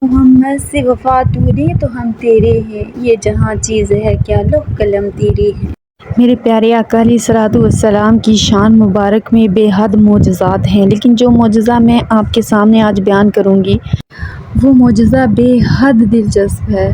محمد سے وفا تو نے تو ہم تیرے ہیں، یہ جہاں چیز ہے کیا لوح قلم تیرے ہیں۔ میرے پیارے آقا علیہ الصلوۃ والسلام کی شان مبارک میں بے حد معجزات ہیں، لیکن جو معجزہ میں آپ کے سامنے آج بیان کروں گی وہ معجزہ بے حد دلچسپ ہے۔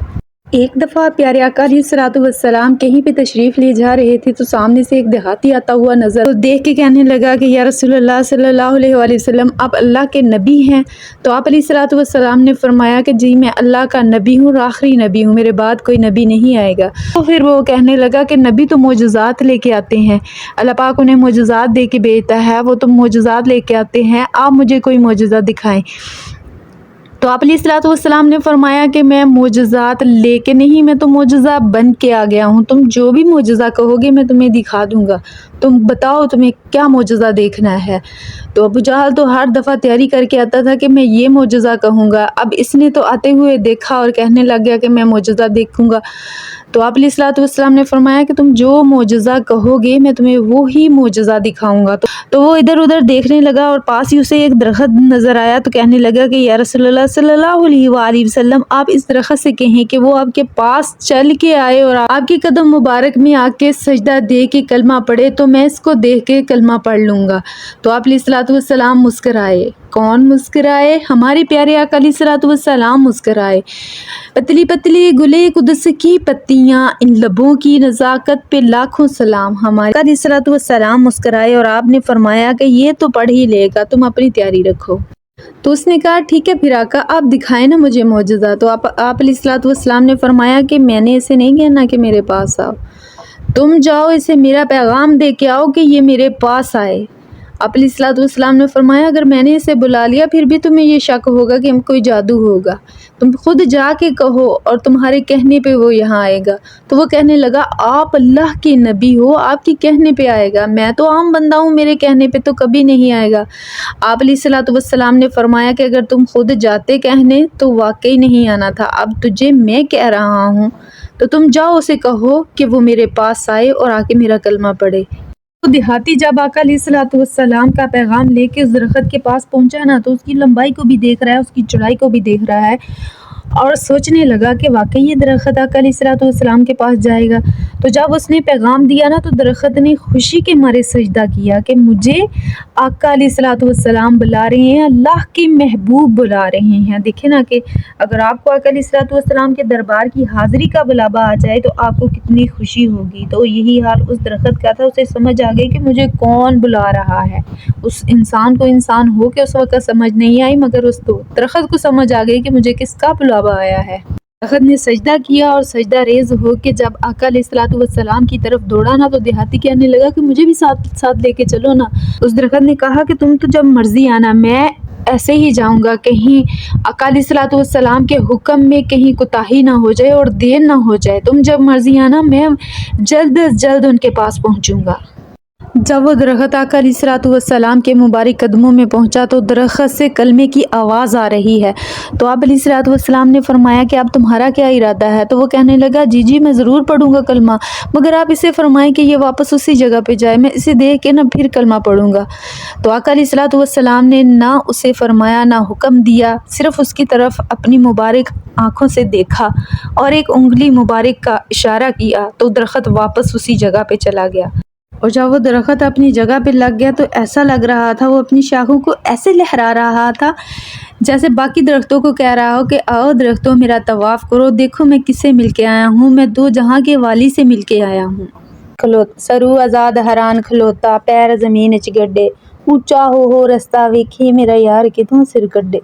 ایک دفعہ پیارے آقا علیہ الصلوۃ والسلام کہیں پہ تشریف لے جا رہے تھے تو سامنے سے ایک دیہاتی آتا ہوا نظر تو دیکھ کے کہنے لگا کہ یا رسول اللہ صلی اللہ علیہ وآلہ وسلم، آپ اللہ کے نبی ہیں؟ تو آپ علیہ الصلوۃ والسلام نے فرمایا کہ جی میں اللہ کا نبی ہوں اور آخری نبی ہوں، میرے بعد کوئی نبی نہیں آئے گا۔ تو پھر وہ کہنے لگا کہ نبی تو معجزات لے کے آتے ہیں، اللہ پاک انہیں معجزات دے کے بھیجتا ہے، وہ تو معجزات لے کے آتے ہیں، آپ مجھے کوئی معجزہ دکھائیں۔ تو آپ علیہ الصلوۃ والسلام نے فرمایا کہ میں معجزات لے کے نہیں، میں تو معجزہ بن کے آ گیا ہوں، تم جو بھی معجزہ کہو گے میں تمہیں دکھا دوں گا، تم بتاؤ تمہیں کیا معجزہ دیکھنا ہے۔ تو ابو جہل تو ہر دفعہ تیاری کر کے آتا تھا کہ میں یہ معجزہ کہوں گا، اب اس نے تو آتے ہوئے دیکھا اور کہنے لگ گیا کہ میں معجزہ دیکھوں گا۔ تو آپ علیہ الصلوۃ والسلام نے فرمایا کہ تم جو معجزہ کہو گے میں تمہیں وہی معجزہ دکھاؤں گا۔ تو وہ ادھر ادھر دیکھنے لگا اور پاس ہی اسے ایک درخت نظر آیا تو کہنے لگا کہ یا رسول اللہ صلی اللہ علیہ وآلہ وسلم، آپ اس درخت سے کہیں کہ وہ آپ کے پاس چل کے آئے اور آپ کے قدم مبارک میں آ کے سجدہ دے کے کلمہ پڑھے تو میں اس کو دیکھ کے کلمہ پڑھ لوں گا۔ تو آپ علیہ الصلوۃ والسلام مسکرائے۔ کون مسکرائے؟ ہمارے پیارے آقا علیہ الصلوۃ والسلام مسکرائے۔ پتلی پتلی گلے قدس کی پتیاں، ان لبوں کی نزاکت پہ لاکھوں سلام۔ ہمارے آقا علیہ الصلوۃ والسلام مسکرائے اور آپ نے فرمایا کہ یہ تو پڑھ ہی لے گا، تم اپنی تیاری رکھو۔ تو اس نے کہا ٹھیک ہے پھر آقا آپ دکھائیں نا مجھے معجزہ۔ تو آپ علیہ الصلوۃ والسلام نے فرمایا کہ میں نے اسے نہیں کہنا کہ میرے پاس آؤ، تم جاؤ اسے میرا پیغام دے کے آؤ کہ یہ میرے پاس آئے۔ آپ علیہ الصلوۃ والسلام نے فرمایا اگر میں نے اسے بلا لیا پھر بھی تمہیں یہ شک ہوگا کہ ہم کوئی جادو ہوگا، تم خود جا کے کہو اور تمہارے کہنے پہ وہ یہاں آئے گا۔ تو وہ کہنے لگا آپ اللہ کے نبی ہو، آپ کے کہنے پہ آئے گا، میں تو عام بندہ ہوں، میرے کہنے پہ تو کبھی نہیں آئے گا۔ آپ علیہ الصلوۃ والسلام نے فرمایا کہ اگر تم خود جاتے کہنے تو واقعی نہیں آنا تھا، اب تجھے میں کہہ رہا ہوں تو تم جاؤ اسے کہو کہ وہ میرے پاس آئے اور آ کے میرا کلمہ پڑھے۔ تو دیہاتی جب آقا علیہ الصلوۃ والسلام کا پیغام لے کے اس درخت کے پاس پہنچا نا تو اس کی لمبائی کو بھی دیکھ رہا ہے، اس کی چوڑائی کو بھی دیکھ رہا ہے اور سوچنے لگا کہ واقعی یہ درخت آقا علیہ الصلوۃ والسلام کے پاس جائے گا۔ تو جب اس نے پیغام دیا نا تو درخت نے خوشی کے مارے سجدہ کیا کہ مجھے آقا علیہ الصلوۃ والسلام بلا رہے ہیں، اللہ کے محبوب بلا رہے ہیں۔ دیکھیں نا کہ اگر آپ کو آقا علیہ الصلوۃ والسلام کے دربار کی حاضری کا بلاوا آ جائے تو آپ کو کتنی خوشی ہوگی۔ تو یہی حال اس درخت کا تھا، اسے سمجھ آ گئی کہ مجھے کون بلا رہا ہے۔ اس انسان کو انسان ہو کے اس وقت سمجھ نہیں آئی، مگر اس درخت کو سمجھ آ گئی کہ مجھے کس کا بلاوا آیا ہے۔ درخت نے سجدہ کیا اور سجدہ ریز ہو کے جب آقا علیہ الصلوۃ والسلام کی طرف دوڑا نا تو دیہاتی کہنے لگا کہ مجھے بھی ساتھ لے کے چلو نا۔ اس درخت نے کہا کہ تم تو جب مرضی آنا، میں ایسے ہی جاؤں گا، کہیں آقا علیہ الصلوۃ والسلام کے حکم میں کہیں کوتاہی نہ ہو جائے اور دیر نہ ہو جائے، تم جب مرضی آنا میں جلد از جلد ان کے پاس پہنچوں گا۔ جب وہ درخت آقا علیہ الصلوۃ والسلام کے مبارک قدموں میں پہنچا تو درخت سے کلمے کی آواز آ رہی ہے۔ تو آپ علیہ الصلوۃ والسلام نے فرمایا کہ اب تمہارا کیا ارادہ ہے؟ تو وہ کہنے لگا جی میں ضرور پڑھوں گا کلمہ، مگر آپ اسے فرمائیں کہ یہ واپس اسی جگہ پہ جائے، میں اسے دیکھ کے نہ پھر کلمہ پڑھوں گا۔ تو آقا علیہ الصلوۃ والسلام نے نہ اسے فرمایا نہ حکم دیا، صرف اس کی طرف اپنی مبارک آنکھوں سے دیکھا اور ایک انگلی مبارک کا اشارہ کیا تو درخت واپس اسی جگہ پہ چلا گیا۔ اور جب وہ درخت اپنی جگہ پہ لگ گیا تو ایسا لگ رہا تھا، وہ اپنی شاخوں کو ایسے لہرا رہا تھا جیسے باقی درختوں کو کہہ رہا ہو کہ آؤ درختوں میرا طواف کرو، دیکھو میں کس سے مل کے آیا ہوں، میں دو جہاں کے والی سے مل کے آیا ہوں۔ سرو آزاد حران کھلوتا، پیر زمین اچ گڈے، اونچا ہو رستہ ویکھی میرا یار کتوں سر کڈے۔